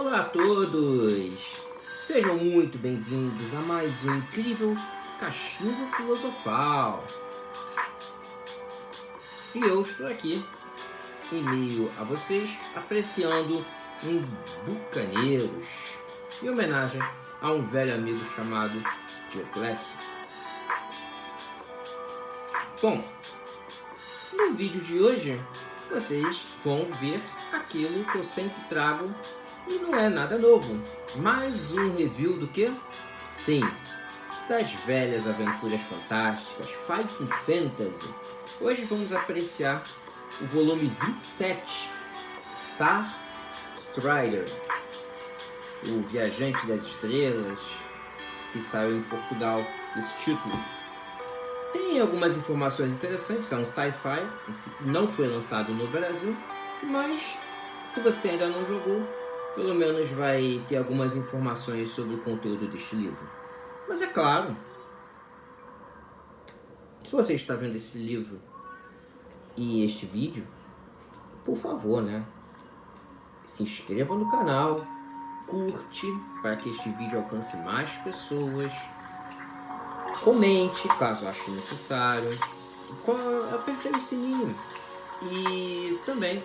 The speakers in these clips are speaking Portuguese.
Olá a todos! Sejam muito bem-vindos a mais um incrível Cachimbo Filosofal. E eu estou aqui, em meio a vocês, apreciando um Bucaneiros, em homenagem a um velho amigo chamado Dioclésio. Bom, no vídeo de hoje, vocês vão ver aquilo que eu sempre trago e não é nada novo. Mais um review do que? Sim, das velhas aventuras fantásticas, Fighting Fantasy. Hoje vamos apreciar o volume 27, Star Strider, o Viajante das Estrelas, que saiu em Portugal, esse título. Tem algumas informações interessantes, é um sci-fi, não foi lançado no Brasil, mas se você ainda não jogou, pelo menos vai ter algumas informações sobre o conteúdo deste livro. Mas é claro, se você está vendo esse livro e este vídeo, por favor, né? Se inscreva no canal, curte para que este vídeo alcance mais pessoas, comente caso ache necessário, aperte o sininho e também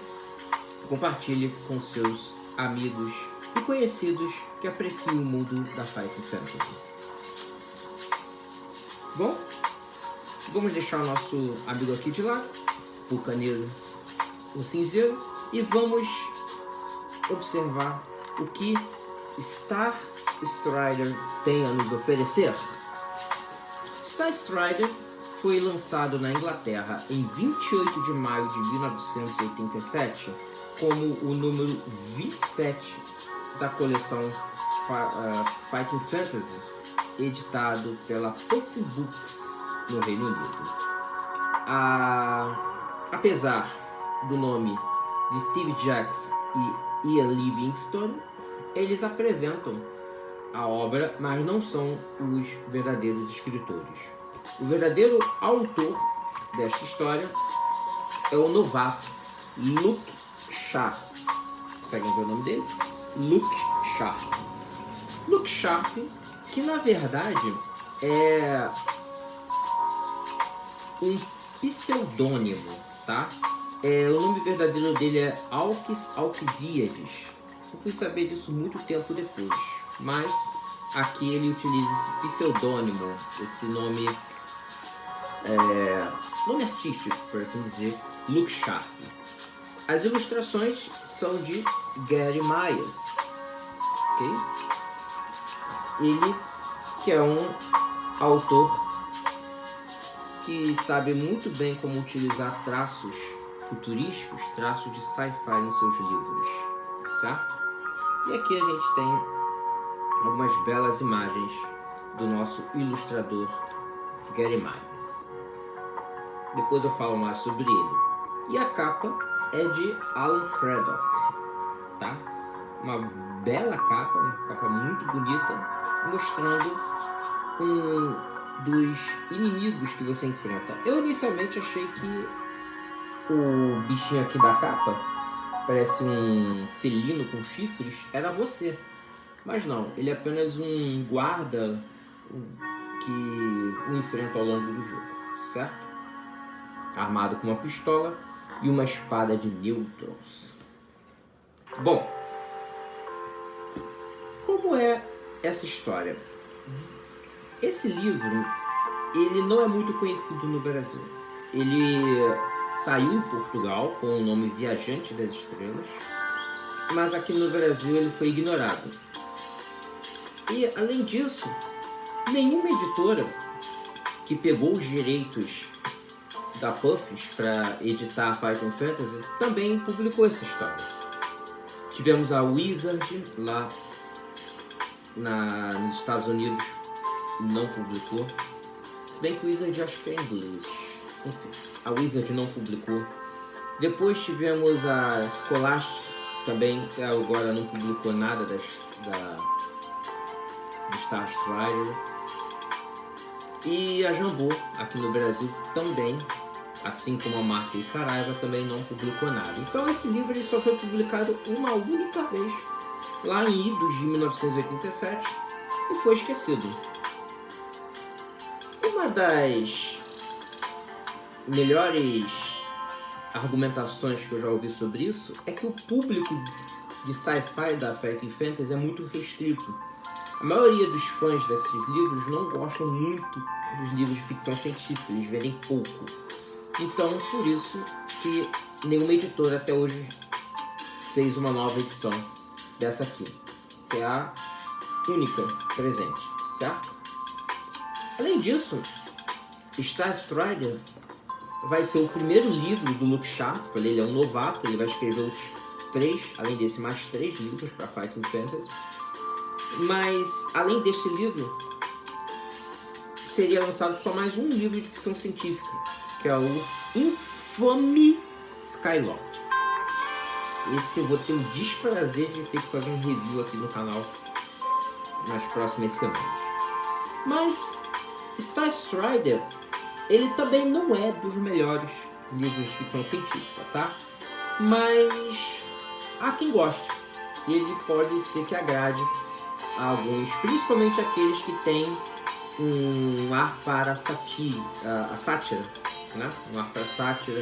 compartilhe com seus amigos e conhecidos que apreciam o mundo da Fighting Fantasy. Bom, vamos deixar o nosso amigo aqui de lado, o Bucaneiro, o cinzeiro, e vamos observar o que Star Strider tem a nos oferecer. Star Strider foi lançado na Inglaterra em 28 de maio de 1987 como o número 27 da coleção Fighting Fantasy, editado pela Puffin Books no Reino Unido. Apesar do nome de Steve Jacks e Ian Livingstone, eles apresentam a obra, mas não são os verdadeiros escritores. O verdadeiro autor desta história é o novato Luke Sharp. Conseguem ver o nome dele? Luke Sharp. Luke Sharp, que na verdade é um pseudônimo, tá? O nome verdadeiro dele é Alquis Alquivíades. Eu fui saber disso muito tempo depois, mas aqui ele utiliza esse pseudônimo, esse nome artístico, por assim dizer, Luke Sharp. As ilustrações são de Gary Myers, ok? Ele que é um autor que sabe muito bem como utilizar traços futurísticos, traços de sci-fi nos seus livros, certo? E aqui a gente tem algumas belas imagens do nosso ilustrador Gary Myers. Depois eu falo mais sobre ele. E a capa é de Alan Craddock, tá? Uma bela capa, uma capa muito bonita, mostrando um dos inimigos que você enfrenta. Eu inicialmente achei que o bichinho aqui da capa, parece um felino com chifres, era você. Mas não, ele é apenas um guarda que o enfrenta ao longo do jogo, certo? Armado com uma pistola e uma espada de nêutrons. Bom, como é essa história? Esse livro, ele não é muito conhecido no Brasil. Ele saiu em Portugal com o nome Viajante das Estrelas, mas aqui no Brasil ele foi ignorado. E além disso, nenhuma editora que pegou os direitos da Puffs para editar Fighting Fantasy também publicou essa história. Tivemos a Wizard lá nos Estados Unidos, não publicou. Se bem que o Wizard acho que é em inglês. Enfim, a Wizard não publicou. Depois tivemos a Scholastic, também até agora não publicou nada de Star Strider. E a Jambô, aqui no Brasil, também, assim como a Marca e Saraiva, também não publicou nada. Então esse livro ele só foi publicado uma única vez lá em idos de 1987 e foi esquecido. Uma das melhores argumentações que eu já ouvi sobre isso é que o público de sci-fi da Fighting Fantasy é muito restrito. A maioria dos fãs desses livros não gostam muito dos livros de ficção científica, eles vendem pouco. Então, por isso que nenhuma editora até hoje fez uma nova edição dessa aqui, que é a única presente, certo? Além disso, Star Strider vai ser o primeiro livro do Luke Sharp. Falei, ele é um novato, ele vai escrever outros 3, além desse, mais 3 livros para Fighting Fantasy. Mas, além deste livro, seria lançado só mais um livro de ficção científica, que é o infame Skylord. Esse eu vou ter o desprazer de ter que fazer um review aqui no canal nas próximas semanas. Mas Star Strider, ele também não é dos melhores livros de ficção científica, tá? Mas há quem goste. Ele pode ser que agrade a alguns, principalmente aqueles que têm um ar para a sátira, né? Um ar para a sátira,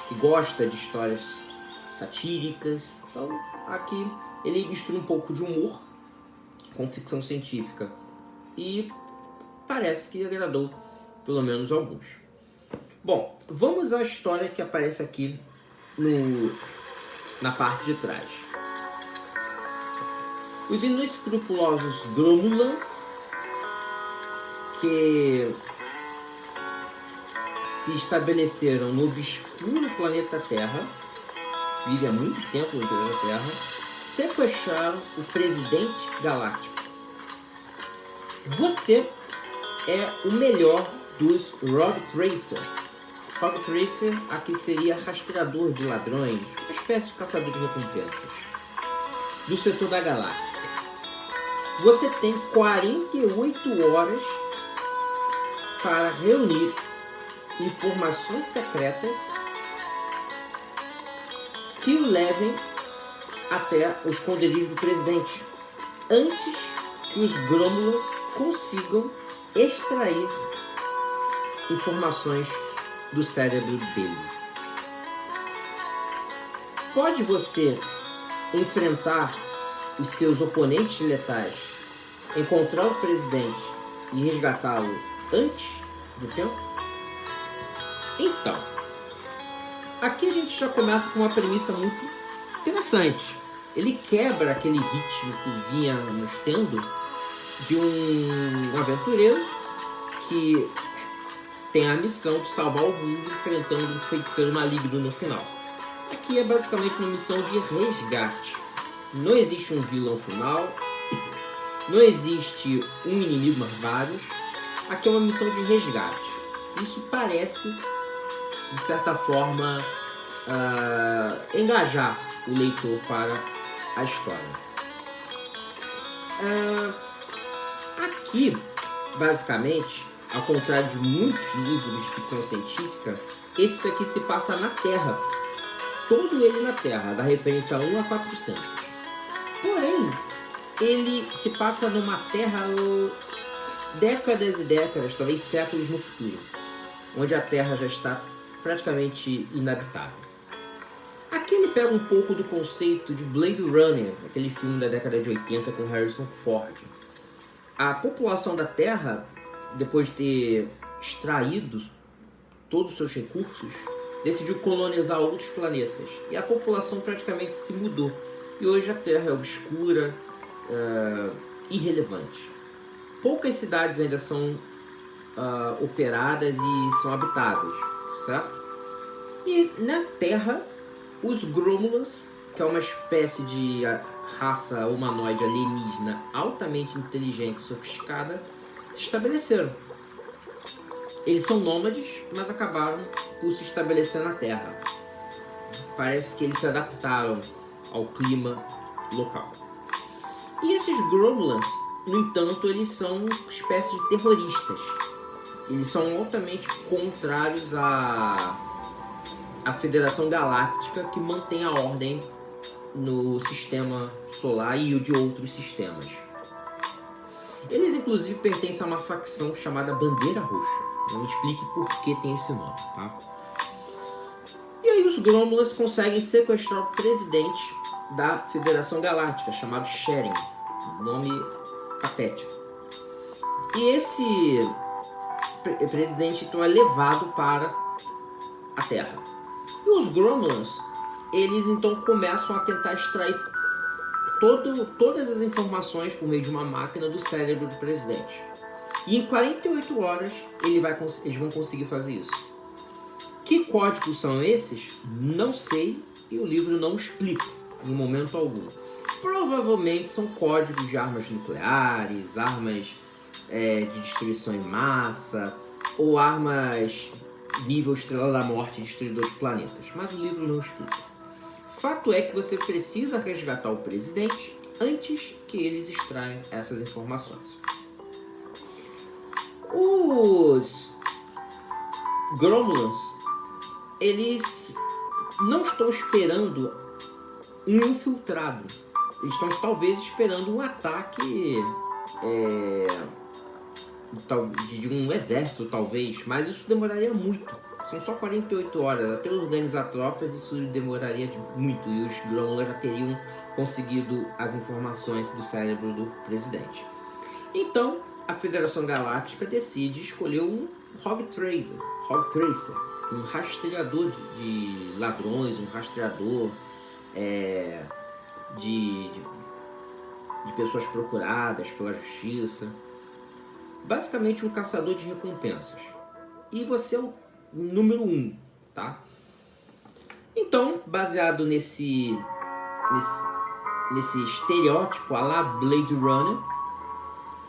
que gosta de histórias satíricas. Então, aqui ele mistura um pouco de humor com ficção científica e parece que agradou pelo menos alguns. Bom, vamos à história que aparece aqui na parte de trás. Os inescrupulosos Gromulans, que se estabeleceram no obscuro planeta Terra, vivem há muito tempo no planeta Terra, sequestraram o presidente galáctico. Você é o melhor dos Rogue Tracer. Rogue Tracer aqui seria rastreador de ladrões, uma espécie de caçador de recompensas do setor da galáxia. Você tem 48 horas para reunir informações secretas que o levem até o esconderijo do presidente, antes que os Gromulans consigam extrair informações do cérebro dele. Pode você enfrentar os seus oponentes letais, encontrar o presidente e resgatá-lo antes do tempo? Então, aqui a gente já começa com uma premissa muito interessante. Ele quebra aquele ritmo que vínhamos tendo de um aventureiro que tem a missão de salvar o mundo enfrentando um feiticeiro maligno no final. Aqui é basicamente uma missão de resgate. Não existe um vilão final, não existe um inimigo, mas vários. Aqui é uma missão de resgate. Isso parece, de certa forma, engajar o leitor para a história. Aqui, basicamente, ao contrário de muitos livros de ficção científica, esse daqui se passa na Terra. Todo ele na Terra, da referência 1 a 400. Porém, ele se passa numa Terra décadas e décadas, talvez séculos no futuro, onde a Terra já está praticamente inabitável. Aqui ele pega um pouco do conceito de Blade Runner, aquele filme da década de 80 com Harrison Ford. A população da Terra, depois de ter extraído todos os seus recursos, decidiu colonizar outros planetas. E a população praticamente se mudou. E hoje a Terra é obscura, irrelevante. Poucas cidades ainda são operadas e são habitáveis, certo? E na Terra, os Gromulans, que é uma espécie de raça humanoide alienígena altamente inteligente e sofisticada, se estabeleceram. Eles são nômades, mas acabaram por se estabelecer na Terra. Parece que eles se adaptaram ao clima local. E esses Gromulans, no entanto, eles são uma espécie de terroristas. Eles são altamente contrários à Federação Galáctica, que mantém a ordem no sistema solar e de outros sistemas. Eles inclusive pertencem a uma facção chamada Bandeira Roxa. Não explique por que tem esse nome, tá? E aí os Gromulans conseguem sequestrar o presidente da Federação Galáctica, chamado Sheren, nome patético. E esse presidente então é levado para a Terra. E os Gromulans, eles então começam a tentar extrair todas as informações por meio de uma máquina do cérebro do presidente. E em 48 horas eles vão conseguir fazer isso. Que códigos são esses? Não sei, e o livro não explica em momento algum. Provavelmente são códigos de armas nucleares, armas de destruição em massa, ou armas nível Estrela da Morte, destruidor de planetas. Mas o livro não explica. Fato é que você precisa resgatar o presidente antes que eles extraiam essas informações. Os Gromulans, eles não estão esperando um infiltrado. Eles estão talvez esperando um ataque de um exército, talvez. Mas isso demoraria muito. São só 48 horas. Até organizar tropas, isso demoraria muito. E os Gromulans já teriam conseguido as informações do cérebro do presidente. Então, a Federação Galáctica decide escolher um Hog Tracer, um rastreador de ladrões, um rastreador de pessoas procuradas pela justiça. Basicamente um caçador de recompensas. E você é o número 1, tá? Então, baseado nesse estereótipo à la Blade Runner,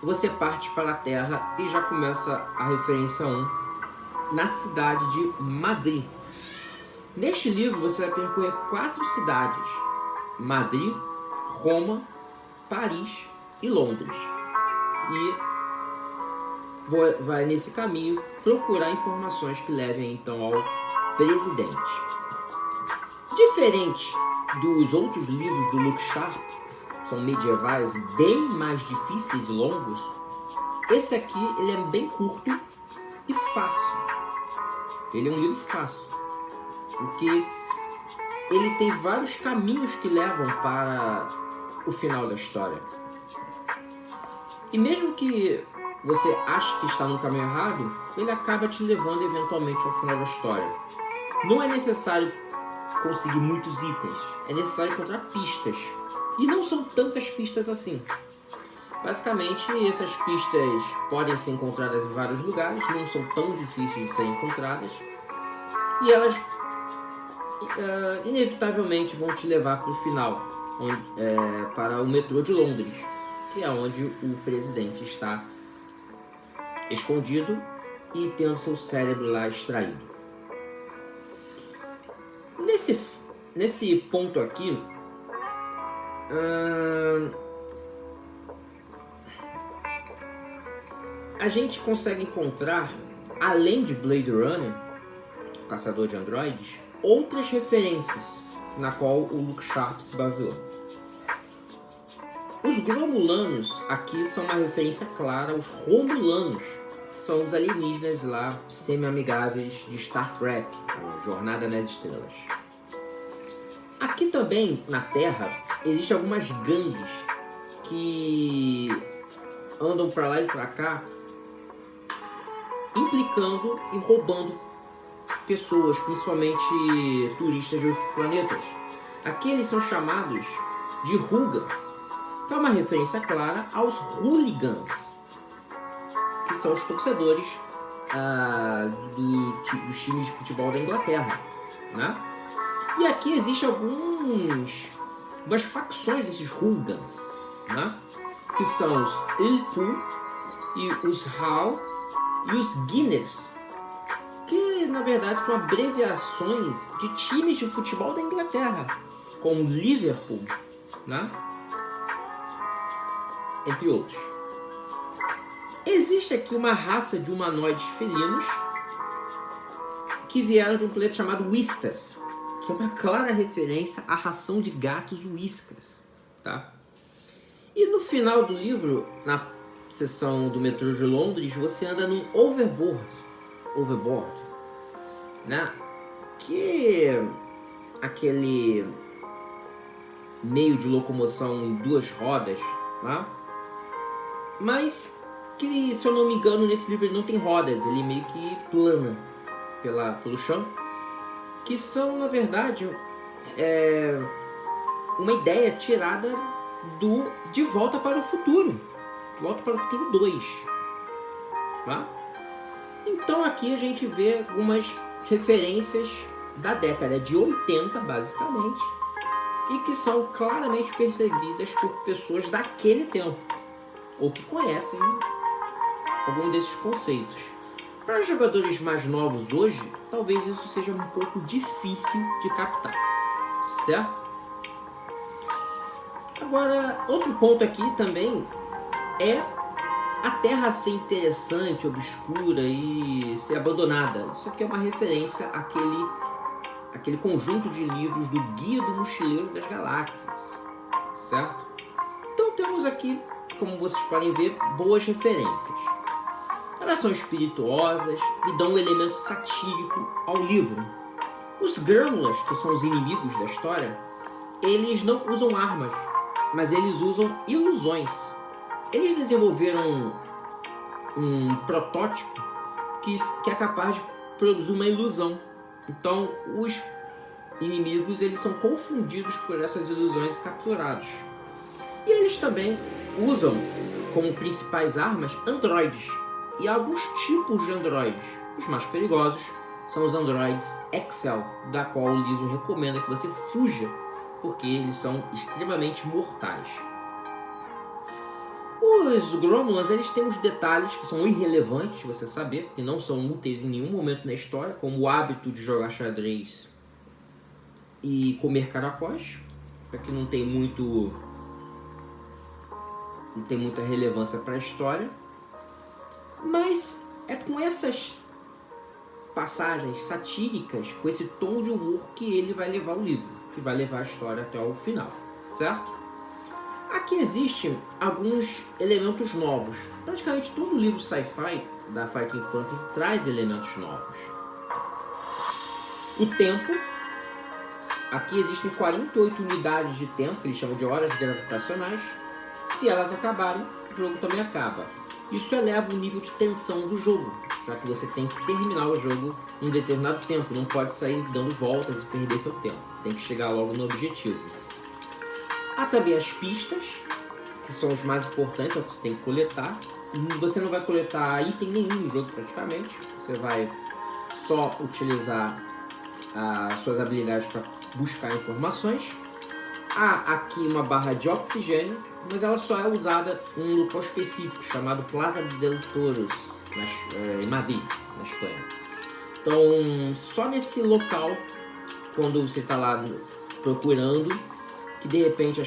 você parte para a Terra e já começa a referência 1 na cidade de Madrid. Neste livro você vai percorrer 4 cidades: Madrid, Roma, Paris e Londres. E vai nesse caminho procurar informações que levem então ao presidente. Diferente dos outros livros do Luke Sharp, que são medievais, bem mais difíceis e longos, esse aqui ele é bem curto e fácil. Ele é um livro fácil, porque ele tem vários caminhos que levam para o final da história. E mesmo que você acha que está no caminho errado, ele acaba te levando eventualmente ao final da história. Não é necessário conseguir muitos itens, é necessário encontrar pistas. E não são tantas pistas assim. Basicamente, essas pistas podem ser encontradas em vários lugares, não são tão difíceis de serem encontradas. E elas inevitavelmente vão te levar para o final, para o metrô de Londres, que é onde o presidente está escondido e tendo seu cérebro lá extraído. Nesse ponto aqui, a gente consegue encontrar, além de Blade Runner, o Caçador de Androides, outras referências na qual o Luke Sharp se baseou. Os Gromulanos aqui são uma referência clara aos Romulanos, que são os alienígenas lá semi-amigáveis de Star Trek, Jornada nas Estrelas. Aqui também, na Terra, existem algumas gangues que andam para lá e para cá, implicando e roubando pessoas, principalmente turistas de outros planetas. Aqui eles são chamados de Hugans, que é uma referência clara aos Hooligans, que são os torcedores dos times de futebol da Inglaterra, né? E aqui existem algumas facções desses Hooligans, né? Que são os Ilpu, e os Hal e os Guinness, que na verdade são abreviações de times de futebol da Inglaterra, como Liverpool, né? Entre outros. Existe aqui uma raça de humanoides felinos que vieram de um planeta chamado Wistas, que é uma clara referência à ração de gatos Whiskas, tá? E no final do livro, na seção do metrô de Londres, você anda num overboard, né? Que é aquele meio de locomoção em duas rodas, né? Mas que, se eu não me engano, nesse livro ele não tem rodas, ele meio que plana pelo chão, que são, na verdade, uma ideia tirada do De Volta para o Futuro. De Volta para o Futuro 2. Tá? Então aqui a gente vê algumas referências da década de 80, basicamente, e que são claramente percebidas por pessoas daquele tempo, ou que conhecem algum desses conceitos. Para os jogadores mais novos hoje, talvez isso seja um pouco difícil de captar, certo? Agora, outro ponto aqui também é a Terra ser interessante, obscura e ser abandonada. Isso aqui é uma referência àquele conjunto de livros do Guia do Mochileiro das Galáxias, certo? Então temos aqui, como vocês podem ver, boas referências. Elas são espirituosas e dão um elemento satírico ao livro. Os Grâmulas, que são os inimigos da história, eles não usam armas, mas eles usam ilusões. Eles desenvolveram um protótipo que é capaz de produzir uma ilusão. Então, os inimigos eles são confundidos por essas ilusões e capturados. E eles também usam como principais armas androides e alguns tipos de androides. Os mais perigosos são os androides Excel, da qual o livro recomenda que você fuja, porque eles são extremamente mortais. Os Gromulans, eles têm uns detalhes que são irrelevantes, você saber, que não são úteis em nenhum momento na história, como o hábito de jogar xadrez e comer caracóis, que não tem muita relevância para a história. Mas é com essas passagens satíricas, com esse tom de humor, que ele vai levar o livro, que vai levar a história até o final, certo? Aqui existem alguns elementos novos. Praticamente todo livro sci-fi da Viking Fantasy traz elementos novos. O tempo. Aqui existem 48 unidades de tempo, que eles chamam de horas gravitacionais. Se elas acabarem, o jogo também acaba. Isso eleva o nível de tensão do jogo, já que você tem que terminar o jogo em um determinado tempo. Não pode sair dando voltas e perder seu tempo. Tem que chegar logo no objetivo. Há também as pistas, que são os mais importantes, é o que você tem que coletar. Você não vai coletar item nenhum no jogo praticamente. Você vai só utilizar as suas habilidades para buscar informações. Há aqui uma barra de oxigênio, mas ela só é usada em um local específico, chamado Plaza del Toros, em Madrid, na Espanha. Então, só nesse local, quando você está lá procurando, que de repente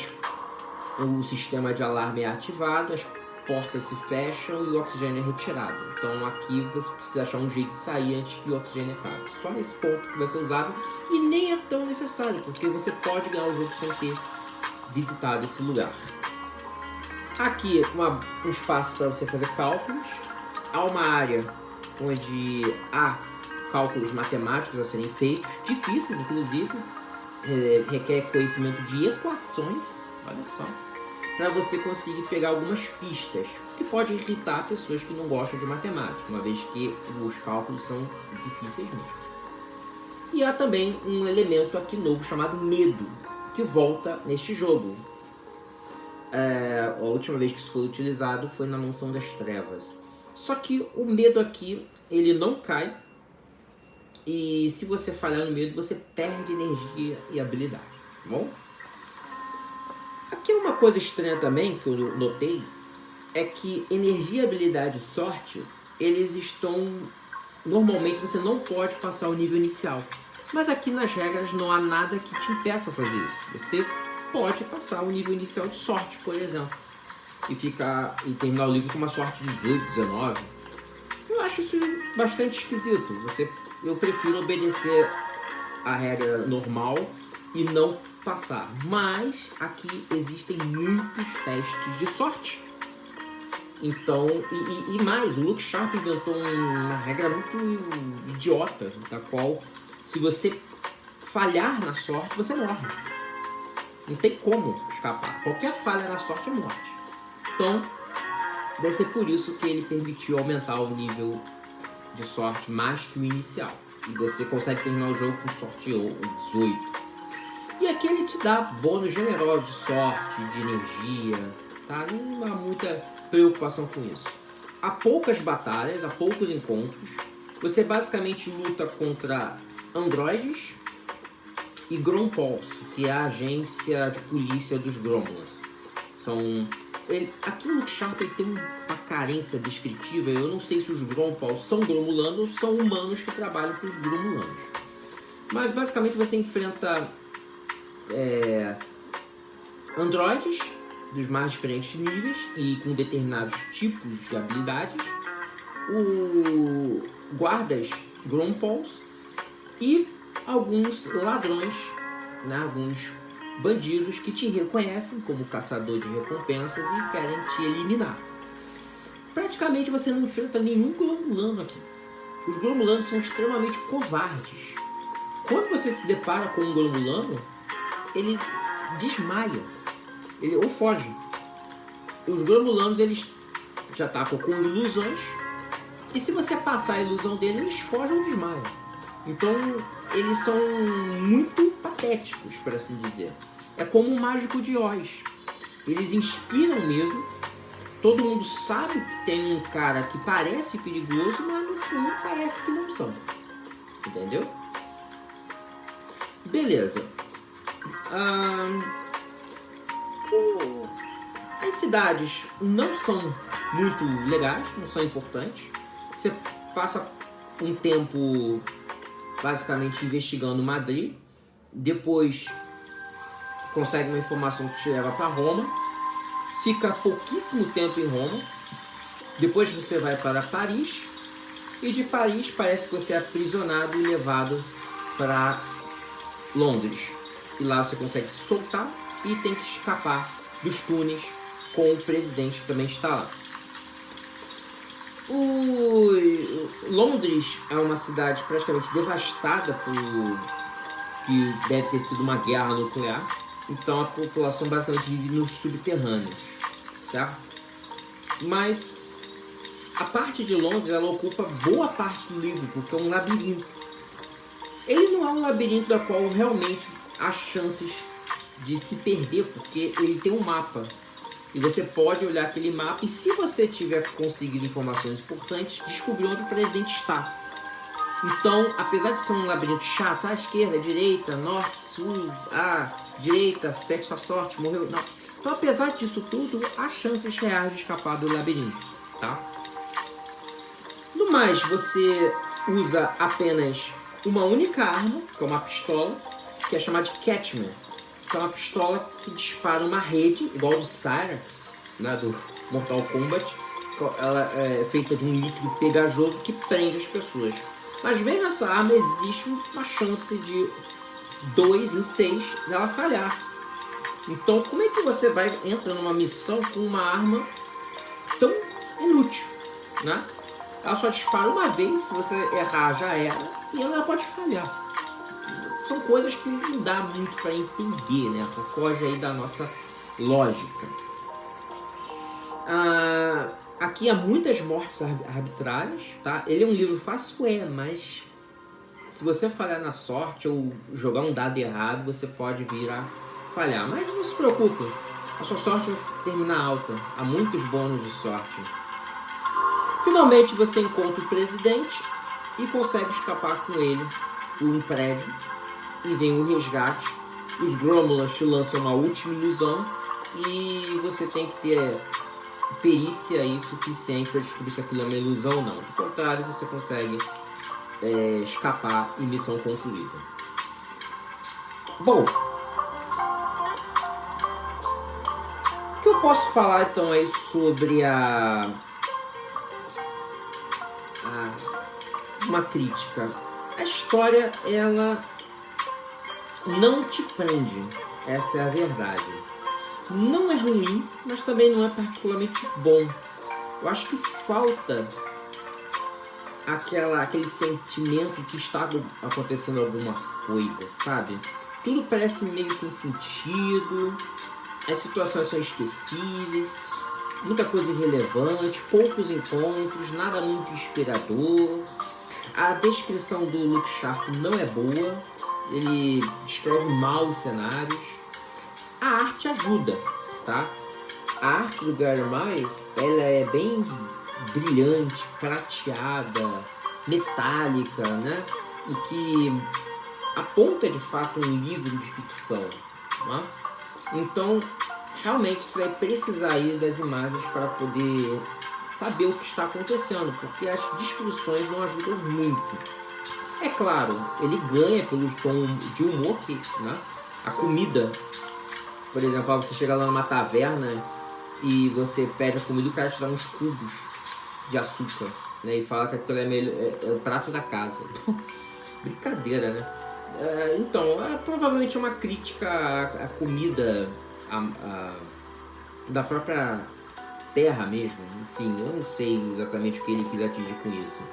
o sistema de alarme é ativado, as portas se fecham e o oxigênio é retirado. Então aqui você precisa achar um jeito de sair antes que o oxigênio acabe. Só nesse ponto que vai ser usado, e nem é tão necessário, porque você pode ganhar o jogo sem ter visitado esse lugar. Aqui um espaço para você fazer cálculos. Há uma área onde há cálculos matemáticos a serem feitos, difíceis inclusive, requer conhecimento de equações, olha só, para você conseguir pegar algumas pistas, que pode irritar pessoas que não gostam de matemática, uma vez que os cálculos são difíceis mesmo. E há também um elemento aqui novo chamado medo, que volta neste jogo. A última vez que isso foi utilizado foi na Mansão das Trevas. Só que o medo aqui, ele não cai, e se você falhar no medo, você perde energia e habilidade, tá bom? Aqui uma coisa estranha também, que eu notei, é que energia, habilidade e sorte, eles estão... Normalmente você não pode passar o nível inicial. Mas aqui nas regras não há nada que te impeça a fazer isso. Você pode passar o nível inicial de sorte, por exemplo, e terminar o livro com uma sorte 18, 19. Eu acho isso bastante esquisito. Eu prefiro obedecer a regra normal e não passar. Mas aqui existem muitos testes de sorte. Então, e mais, o Luke Sharp inventou uma regra muito idiota, da qual, se você falhar na sorte, você morre. Não tem como escapar. Qualquer falha na sorte é morte. Então, deve ser por isso que ele permitiu aumentar o nível de sorte mais que o inicial. E você consegue terminar o jogo com sorte 18. E aqui ele te dá bônus generosos de sorte, de energia, tá? Não há muita preocupação com isso. Há poucas batalhas, há poucos encontros. Você basicamente luta contra androides e Grompols, que é a agência de polícia dos Gromulans. Aqui no Luke Sharp tem uma carência descritiva. Eu não sei se os Grompols são Gromulanos ou são humanos que trabalham para os Gromulanos. Mas basicamente você enfrenta androides dos mais diferentes níveis e com determinados tipos de habilidades, guardas Grompols e alguns ladrões, né, alguns bandidos que te reconhecem como caçador de recompensas e querem te eliminar. Praticamente você não enfrenta nenhum Gromulano aqui. Os Gromulanos são extremamente covardes. Quando você se depara com um Gromulano, ele desmaia, ou foge. Os Gromulanos, eles te atacam com ilusões, e se você passar a ilusão deles, eles fogem ou desmaiam. Então, eles são muito patéticos, por assim dizer. É como o Mágico de Oz. Eles inspiram medo. Todo mundo sabe que tem um cara que parece perigoso, mas no fundo parece que não são. Entendeu? Beleza. As cidades não são muito legais, não são importantes. Você passa um tempo basicamente investigando Madrid, depois consegue uma informação que te leva para Roma, fica pouquíssimo tempo em Roma, depois você vai para Paris, e de Paris parece que você é aprisionado e levado para Londres. E lá você consegue se soltar e tem que escapar dos túneis com o presidente que também está lá. Londres é uma cidade praticamente devastada por que deve ter sido uma guerra nuclear. Então a população basicamente vive nos subterrâneos, certo? Mas a parte de Londres, ela ocupa boa parte do livro, porque é um labirinto. Ele não é um labirinto da qual realmente há chances de se perder, porque ele tem um mapa. E você pode olhar aquele mapa e, se você tiver conseguido informações importantes, descobrir onde o presidente está. Então, apesar de ser um labirinto chato, à esquerda, à direita, norte, sul, direita, teste a sorte, morreu, não. Então, apesar disso tudo, há chances reais de escapar do labirinto, tá? No mais, você usa apenas uma única arma, que é uma pistola, que é chamada de Catchman, que é uma pistola que dispara uma rede, igual do Cyrax, né, do Mortal Kombat. Ela é feita de um líquido pegajoso que prende as pessoas. Mas mesmo nessa arma existe uma chance de 2 em 6 dela falhar. Então como é que você entra numa missão com uma arma tão inútil, né? Ela só dispara uma vez, se você errar já era, e ela pode falhar. São coisas que não dá muito para entender, né? Foge aí da nossa lógica. Aqui há muitas mortes arbitrárias, tá? Ele é um livro fácil, mas se você falhar na sorte ou jogar um dado errado, você pode vir a falhar. Mas não se preocupe, a sua sorte vai terminar alta. Há muitos bônus de sorte. Finalmente você encontra o presidente e consegue escapar com ele por um prédio. E vem o resgate. Os Gromulans te lançam uma última ilusão e você tem que ter perícia aí suficiente para descobrir se aquilo é uma ilusão ou não. Do contrário, você consegue escapar e missão concluída. Bom, o que eu posso falar então aí sobre uma crítica? A história, ela não te prende, essa é a verdade. Não é ruim, mas também não é particularmente bom. Eu acho que falta aquele sentimento de que está acontecendo alguma coisa, sabe? Tudo parece meio sem sentido, as situações são esquecíveis, muita coisa irrelevante, poucos encontros, nada muito inspirador. A descrição do Luke Sharp não é boa, ele descreve mal os cenários. A arte ajuda, tá? A arte do Gary Miles, ela é bem brilhante, prateada, metálica, né? O que aponta de fato um livro de ficção, né? Então, realmente você vai precisar aí das imagens para poder saber o que está acontecendo, porque as descrições não ajudam muito. É claro, ele ganha pelo tom de humor que, né? A comida, por exemplo, você chega lá numa taverna e você pede a comida e o cara te dá uns cubos de açúcar, né? E fala que aquilo é o prato da casa. Brincadeira, né? Então, provavelmente é uma crítica à comida da própria terra mesmo. Enfim, eu não sei exatamente o que ele quis atingir com isso.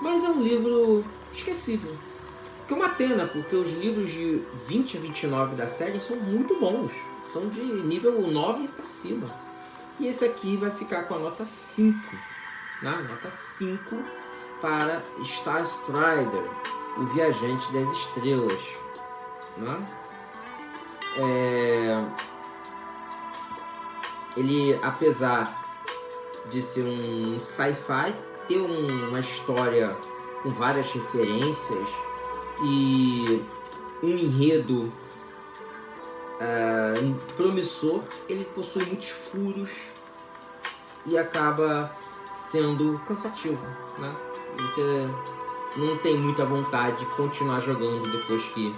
Mas é um livro esquecível. Que é uma pena, porque os livros de 20 a 29 da série são muito bons. São de nível 9 para cima. E esse aqui vai ficar com a nota 5. Né? Nota 5 para Star Strider, o Viajante das Estrelas. Né? Ele, apesar de ser um sci-fi, ter uma história com várias referências e um enredo promissor, ele possui muitos furos e acaba sendo cansativo, né? Você não tem muita vontade de continuar jogando depois que,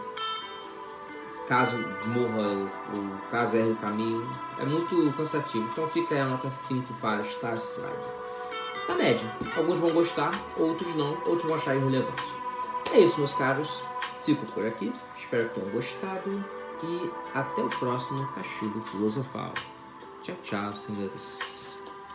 caso morra ou caso erre o caminho, é muito cansativo. Então fica aí a nota 5 para Star Strider. Na média, alguns vão gostar, outros não, outros vão achar irrelevante. É isso, meus caros. Fico por aqui, espero que tenham gostado e até o próximo Cachorro Filosofal. Tchau, tchau, senhores.